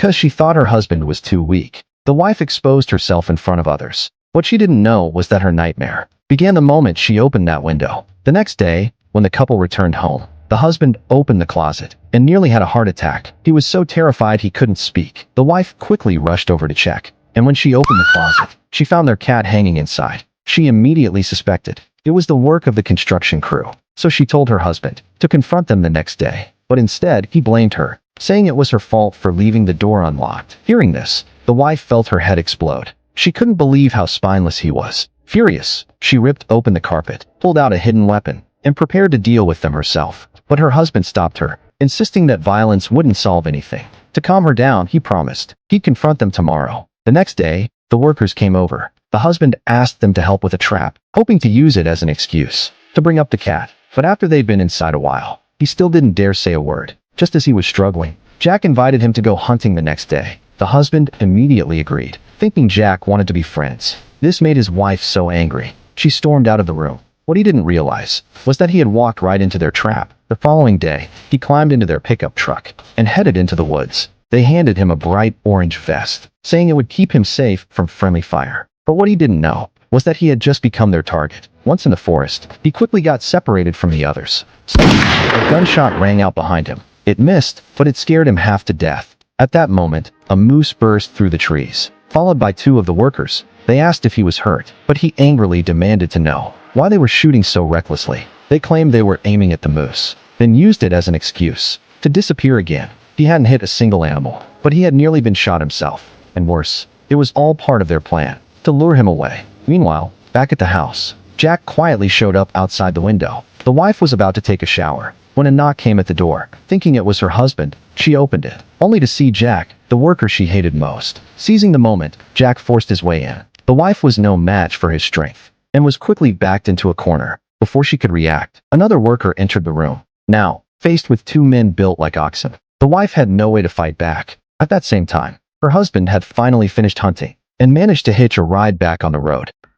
because she thought her husband was too weak. The wife exposed herself in front of others. What she didn't know was that her nightmare began the moment she opened that window. The next day, when the couple returned home, the husband opened the closet and nearly had a heart attack. He was so terrified he couldn't speak. The wife quickly rushed over to check, and when she opened the closet, she found their cat hanging inside. She immediately suspected it was the work of the construction crew, so she told her husband to confront them the next day. But instead, he blamed her, saying it was her fault for leaving the door unlocked. Hearing this, the wife felt her head explode. She couldn't believe how spineless he was. Furious, she ripped open the carpet, pulled out a hidden weapon, and prepared to deal with them herself. But her husband stopped her, insisting that violence wouldn't solve anything. To calm her down, he promised he'd confront them tomorrow. The next day, the workers came over. The husband asked them to help with a trap, hoping to use it as an excuse to bring up the cat. But after they'd been inside a while, he still didn't dare say a word. Just as he was struggling, Jack invited him to go hunting the next day. The husband immediately agreed, thinking Jack wanted to be friends. This made his wife so angry. She stormed out of the room. What he didn't realize was that he had walked right into their trap. The following day, he climbed into their pickup truck and headed into the woods. They handed him a bright orange vest, saying it would keep him safe from friendly fire. But what he didn't know was that he had just become their target. Once in the forest, he quickly got separated from the others. Suddenly, a gunshot rang out behind him. It missed, but it scared him half to death. At that moment, a moose burst through the trees, followed by two of the workers. They asked if he was hurt, but he angrily demanded to know why they were shooting so recklessly. They claimed they were aiming at the moose, then used it as an excuse to disappear again. He hadn't hit a single animal, but he had nearly been shot himself. And worse, it was all part of their plan to lure him away. Meanwhile, back at the house, Jack quietly showed up outside the window. The wife was about to take a shower when a knock came at the door. Thinking it was her husband, she opened it, only to see Jack, the worker she hated most. Seizing the moment, Jack forced his way in. The wife was no match for his strength and was quickly backed into a corner. Before she could react, another worker entered the room. Now, faced with two men built like oxen, the wife had no way to fight back. At that same time, her husband had finally finished hunting and managed to hitch a ride back on the road.